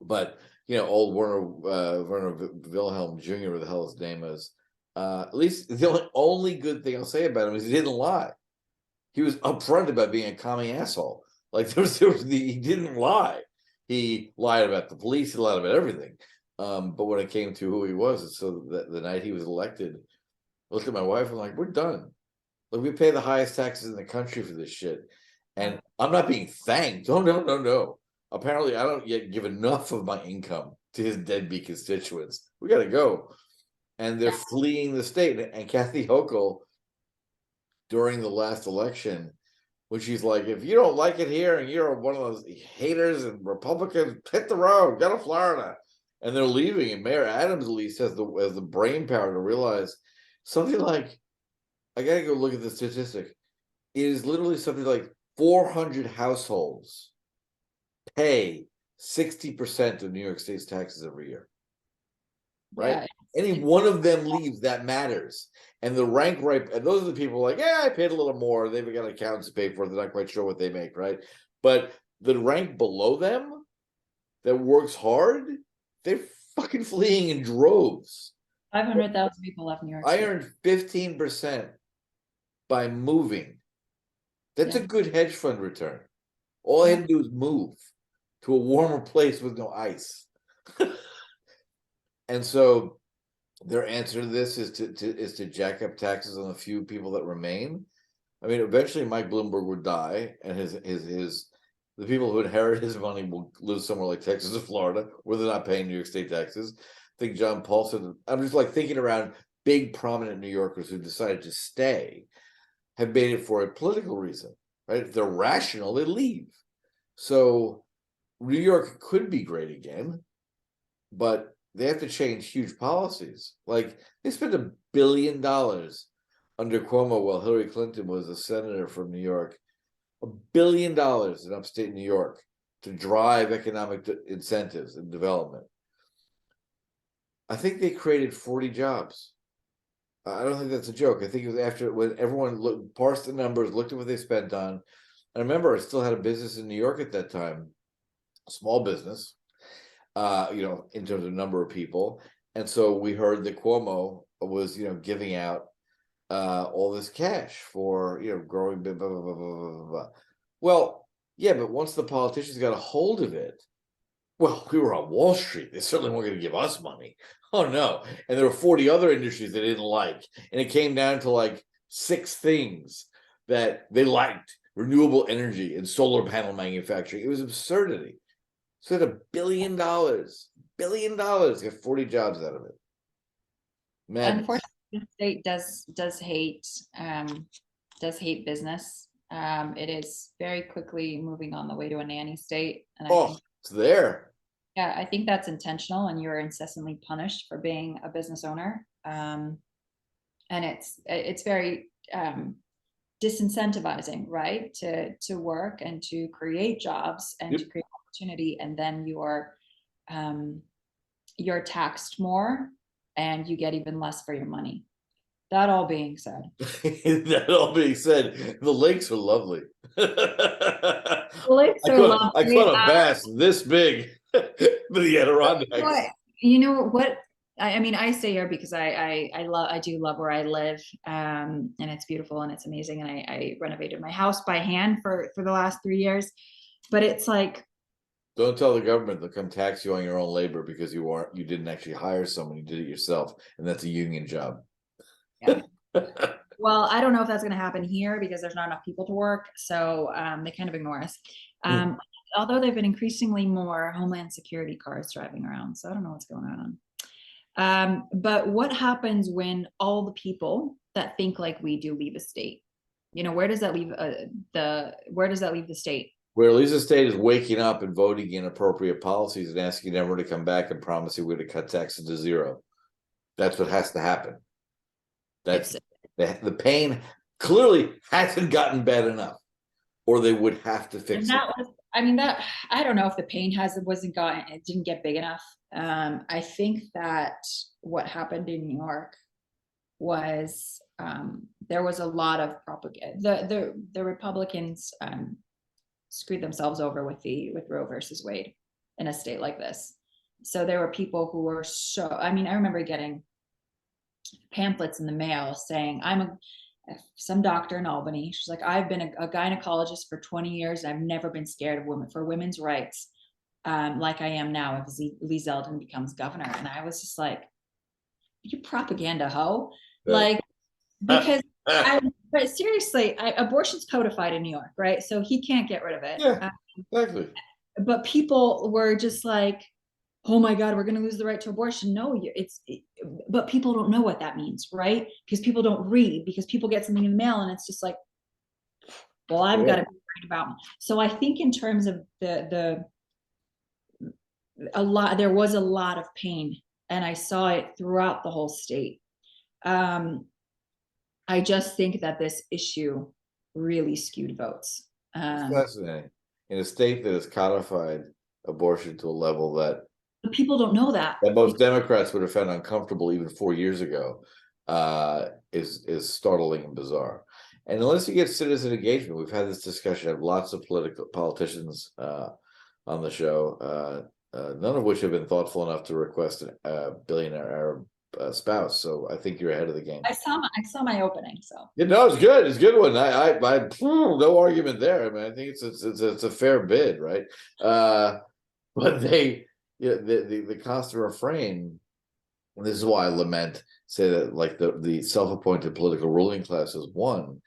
But old Werner Wilhelm Jr., what the hell his name is. At least the only good thing I'll say about him is he didn't lie. He was upfront about being a commie asshole. Like he didn't lie. He lied about the police. He lied about everything. But when it came to who he was, so the night he was elected, I looked at my wife and I'm like, we're done. Like, we pay the highest taxes in the country for this shit, and I'm not being thanked. Oh no. Apparently, I don't yet give enough of my income to his deadbeat constituents. We got to go. And they're fleeing the state. And Kathy Hochul, during the last election, when she's like, if you don't like it here and you're one of those haters and Republicans, hit the road, go to Florida. And they're leaving. And Mayor Adams, at least, has the brain power to realize something like, I got to go look at the statistic. It is literally something like 400 households pay 60% of New York State's taxes every year, right? Yeah, Any one of them leaves, that matters. And the rank right, and those are the people like, I paid a little more. They've got accountants to pay for it. They're not quite sure what they make, right? But the rank below them that works hard, they're fucking fleeing in droves. 500,000 people left New York State. I earned 15% by moving. That's a good hedge fund return. All I had to do was move to a warmer place with no ice. And so their answer to this is to jack up taxes on the few people that remain. I mean, eventually Mike Bloomberg would die, and the people who inherit his money will live somewhere like Texas or Florida, where they're not paying New York State taxes. I think John Paul said, I'm just like thinking around big prominent New Yorkers who decided to stay, have made it for a political reason, right? If they're rational, they leave. So New York could be great again, but they have to change huge policies. Like, they spent $1 billion under Cuomo while Hillary Clinton was a senator from New York. $1 billion in upstate New York to drive economic incentives and development. I think they created 40 jobs. I don't think that's a joke. I think it was after when everyone parsed the numbers, looked at what they spent on. I remember I still had a business in New York at that time, a small business, in terms of number of people. And so we heard that Cuomo was, giving out all this cash for, growing, blah, blah, blah, blah, blah, blah. Well, yeah, but once the politicians got a hold of it, well, we were on Wall Street. They certainly weren't going to give us money. Oh, no. And there were 40 other industries they didn't like. And it came down to like 6 things that they liked: renewable energy and solar panel manufacturing. It was absurdity. So they had $1 billion, got 40 jobs out of it. Madness. Unfortunately, the state does hate business. It is very quickly moving on the way to a nanny state. And I think, it's there. yeah, I think that's intentional, and you're incessantly punished for being a business owner. And it's very disincentivizing, right? To work and to create jobs and to create opportunity, and then you're taxed more and you get even less for your money. That all being said, the lakes are lovely. The lakes are lovely. I caught a bass this big, but the Adirondacks. You know what? I mean, I stay here because I do love where I live, and it's beautiful and it's amazing. And I renovated my house by hand for the last 3 years, but it's like, don't tell the government they'll come tax you on your own labor because you didn't actually hire someone, you did it yourself, and that's a union job. Yeah. Well, I don't know if that's going to happen here because there's not enough people to work, so they kind of ignore us. Although they've been increasingly more Homeland Security cars driving around, so I don't know what's going on. But what happens when all the people that think like we do leave a state? Where does that leave the state? Where at least the state is waking up and voting inappropriate policies and asking everyone to come back and promising we're going to cut taxes to zero. That's what has to happen. That's the pain clearly hasn't gotten bad enough, or they would have to fix it. I don't know if the pain it didn't get big enough. I think that what happened in New York was there was a lot of propaganda. The Republicans screwed themselves over with Roe versus Wade in a state like this. So there were people who were I remember getting pamphlets in the mail saying, I'm some doctor in Albany. She's like, I've been a gynecologist for 20 years. And I've never been scared of women's rights, like I am now if Lee Zeldin becomes governor. And I was just like, you propaganda hoe. Like, because but seriously, abortion's codified in New York, right? So he can't get rid of it. Yeah, exactly. But people were just like, oh my God, we're going to lose the right to abortion. No, but people don't know what that means, right? Because people don't read, because people get something in the mail and it's just like, well, I've got to be worried about. So I think in terms of there was a lot of pain, and I saw it throughout the whole state. I just think that this issue really skewed votes. It's fascinating. In a state that has codified abortion to a level that people don't know that most Democrats would have found uncomfortable even 4 years ago, is startling and bizarre. And unless you get citizen engagement, we've had this discussion. I have lots of politicians on the show, none of which have been thoughtful enough to request a billionaire Arab spouse. So I think you're ahead of the game. I saw my opening. So it's good. It's a good one. I no argument there. I mean, I think it's a fair bid, right? But the constant refrain, and this is why I say that, like the self-appointed political ruling class has won.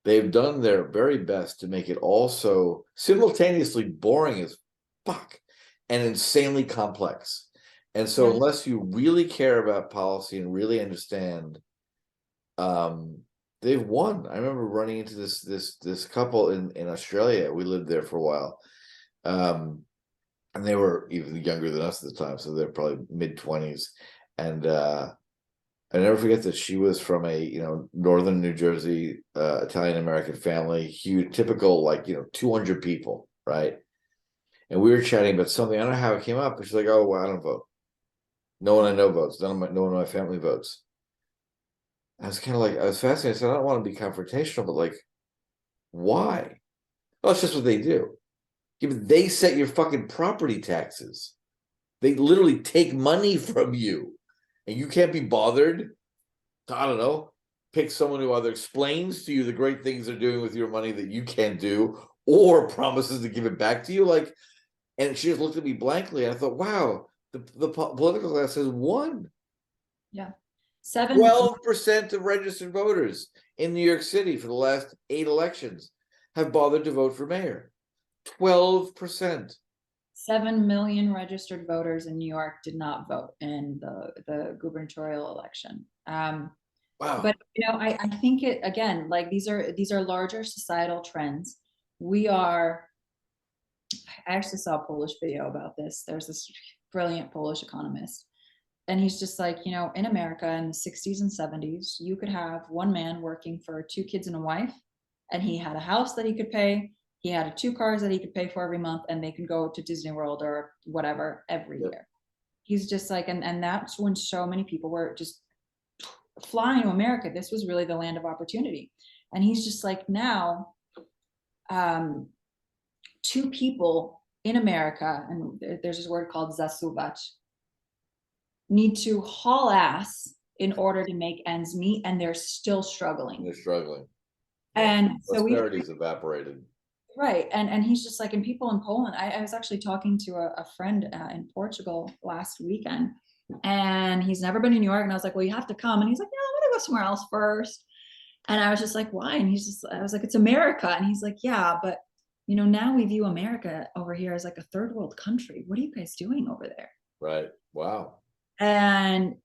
They've done their very best to make it also simultaneously boring as fuck and insanely complex. And so unless you really care about policy and really understand, they've won. I remember running into this couple in Australia. We lived there for a while. And they were even younger than us at the time, so they're probably mid-20s. And I never forget that she was from a northern New Jersey Italian American family, huge, typical 200 people, right? and we were chatting about something. I don't know how it came up, but she's like, "Oh, well, I don't vote. No one I know votes. No one in my family votes." I was kind of like, I was fascinated. I said, I don't want to be confrontational, but like, why? Oh, it's just what they do. Yeah, but they set your fucking property taxes. They literally take money from you, and you can't be bothered to, I don't know, pick someone who either explains to you the great things they're doing with your money that you can't do, or promises to give it back to you. Like, and she just looked at me blankly, and I thought, wow, the political class has won. Yeah. 12% of registered voters in New York City for the last 8 elections have bothered to vote for mayor. 12%. 7 million registered voters in New York did not vote in the gubernatorial election. Wow. But I think it, again, like these are larger societal trends. I actually saw a Polish video about this. There's this brilliant Polish economist, and he's just like, in America in the 60s and 70s, you could have one man working for 2 kids and a wife, and he had a house that he could pay. He had 2 cars that he could pay for every month, and they can go to Disney World or whatever every year. He's just like, and that's when so many people were just flying to America. This was really the land of opportunity. And he's just like, now, 2 people in America, and there's this word called zasuwać, need to haul ass in order to make ends meet, and they're still struggling. They're struggling. And so prosperity's evaporated. Right. And he's just like, and people in Poland, I was actually talking to a friend in Portugal last weekend, and he's never been in New York. And I was like, well, you have to come. And he's like, no, I want to go somewhere else first. And I was just like, why? And I was like, it's America. And he's like, yeah, but now we view America over here as like a third world country. What are you guys doing over there? Right. Wow. And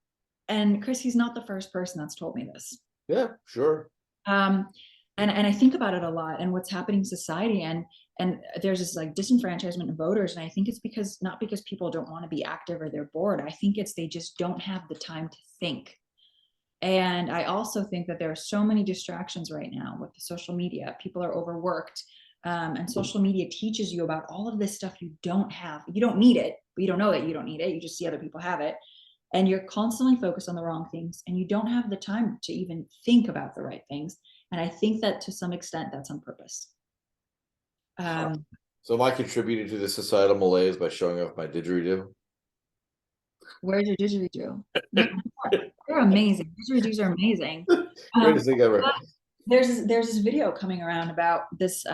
Chris, he's not the first person that's told me this. Yeah, sure. And I think about it a lot, and what's happening in society, and there's this like disenfranchisement of voters. And I think it's not because people don't want to be active or they're bored. I think it's they just don't have the time to think. And I also think that there are so many distractions right now with the social media. People are overworked, and social media teaches you about all of this stuff you don't have. You don't need it, but you don't know that you don't need it. You just see other people have it. And you're constantly focused on the wrong things, and you don't have the time to even think about the right things. And I think that to some extent that's on purpose. So am I contributing to the societal malaise by showing off my didgeridoo? Where's your didgeridoo? They're amazing. Didgeridoos are amazing. Greatest thing ever. There's this video coming around about this.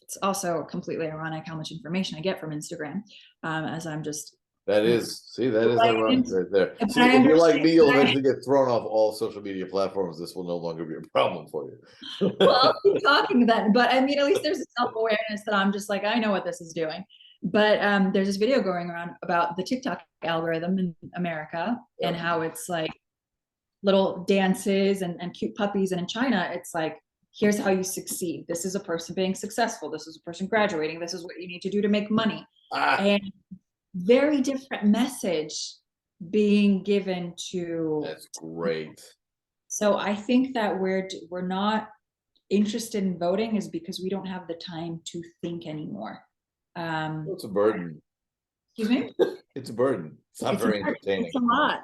It's also completely ironic how much information I get from Instagram, as I'm just. That is ironic right there. See, if you're like me, you'll eventually get thrown off all social media platforms. This will no longer be a problem for you. Well, I'll keep talking then, but I mean, at least there's a self-awareness that I'm just like, I know what this is doing. But there's this video going around about the TikTok algorithm in America, and how it's like little dances and cute puppies. And in China, it's like, here's how you succeed. This is a person being successful. This is a person graduating. This is what you need to do to make money. And very different message being given to. That's great. So I think that we're not interested in voting is because we don't have the time to think anymore. It's a burden. Excuse me? It's a burden. It's not very entertaining.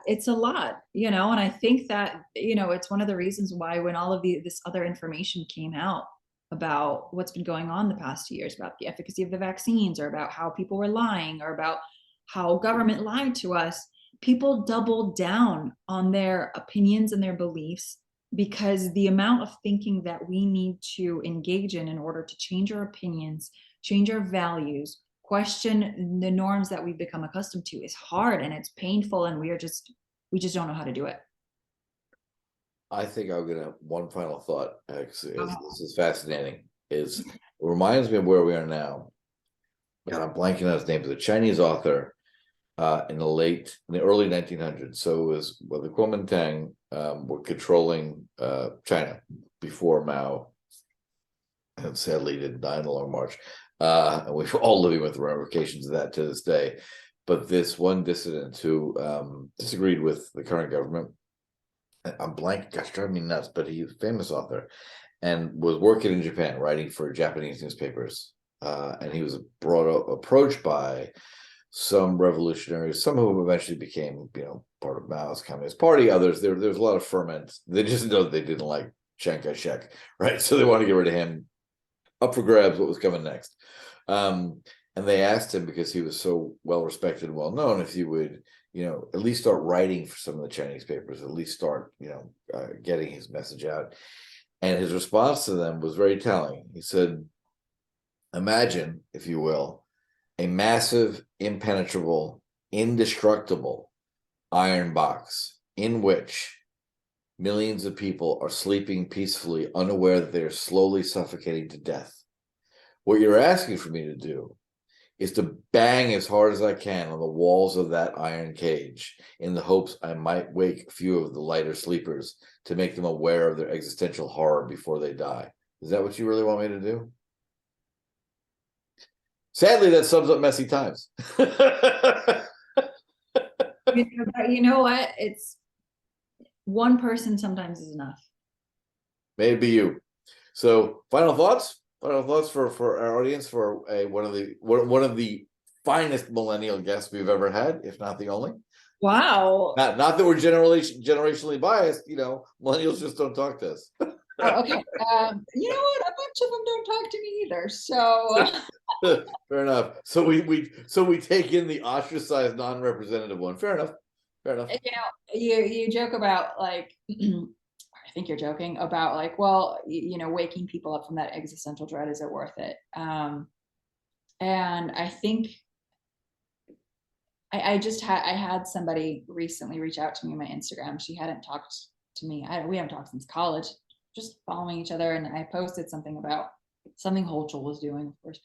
It's a lot, and I think that, it's one of the reasons why when all of this other information came out about what's been going on the past 2 years, about the efficacy of the vaccines, or about how people were lying, or about how government lied to us, people doubled down on their opinions and their beliefs, because the amount of thinking that we need to engage in order to change our opinions, change our values, question the norms that we've become accustomed to is hard, and it's painful, and we just don't know how to do it. I think I'm gonna have one final thought. Actually, this is fascinating. It reminds me of where we are now. God, I'm blanking on his name. It was a Chinese author in the early 1900s. So it was the Kuomintang were controlling China before Mao, and sadly didn't die in the Long March. And we're all living with the ramifications of that to this day. But this one dissident who disagreed with the current government, I'm blank, gosh, driving me nuts, but he's a famous author and was working in Japan, writing for Japanese newspapers. and he was approached by some revolutionaries, some of whom eventually became, part of Mao's Communist Party. Others, there's a lot of ferment. They just know they didn't like Chiang Kai-shek, right? So they want to get rid of him. Up for grabs, what was coming next. And they asked him, because he was so well respected and well known, if he would, at least start writing for some of the Chinese papers, at least start, getting his message out. And his response to them was very telling. He said, imagine, if you will, a massive, impenetrable, indestructible iron box in which millions of people are sleeping peacefully, unaware that they are slowly suffocating to death. What you're asking for me to do is to bang as hard as I can on the walls of that iron cage in the hopes I might wake a few of the lighter sleepers to make them aware of their existential horror before they die. Is that what you really want me to do? Sadly, that sums up messy times. You know what? It's one person sometimes is enough. Maybe you. So, final thoughts for our audience, for one of the finest millennial guests we've ever had, if not the only. Wow. Not that we're generationally biased. Millennials just don't talk to us. Oh, okay. You know what? A bunch of them don't talk to me either. So fair enough. So we take in the ostracized, non-representative one. Fair enough. You joke about, like, I think you're joking about, like, well, waking people up from that existential dread, is it worth it? And I think I had somebody recently reach out to me on my Instagram. She hadn't talked to me. We haven't talked since college, just following each other. And I posted something about something Holchel was doing, of course.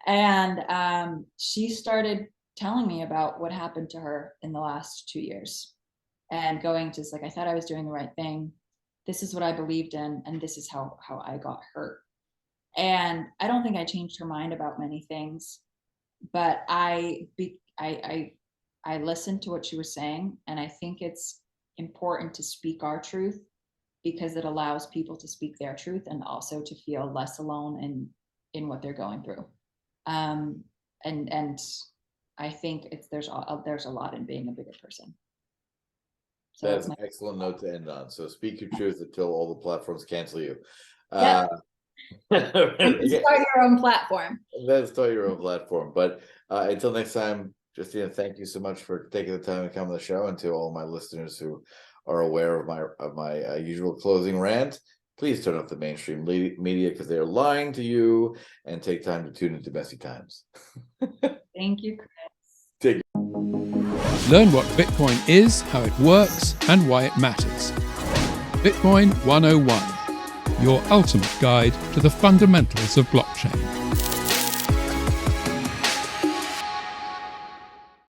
And she started telling me about what happened to her in the last 2 years, and going to, like, I thought I was doing the right thing. This is what I believed in, and this is how I got hurt. And I don't think I changed her mind about many things, but I listened to what she was saying, and I think it's important to speak our truth, because it allows people to speak their truth and also to feel less alone in what they're going through. And I think there's a lot in being a bigger person. So that's an excellent note to end on. So speak your truth until all the platforms cancel you. Yeah. Start your own platform. Then start your own platform. But until next time, Justyna, thank you so much for taking the time to come on the show. And to all my listeners who are aware of my usual closing rant, please turn off the mainstream media, because they're lying to you, and take time to tune into Messy Times. Thank you, Chris. Learn what Bitcoin is, how it works, and why it matters. Bitcoin 101, your ultimate guide to the fundamentals of blockchain.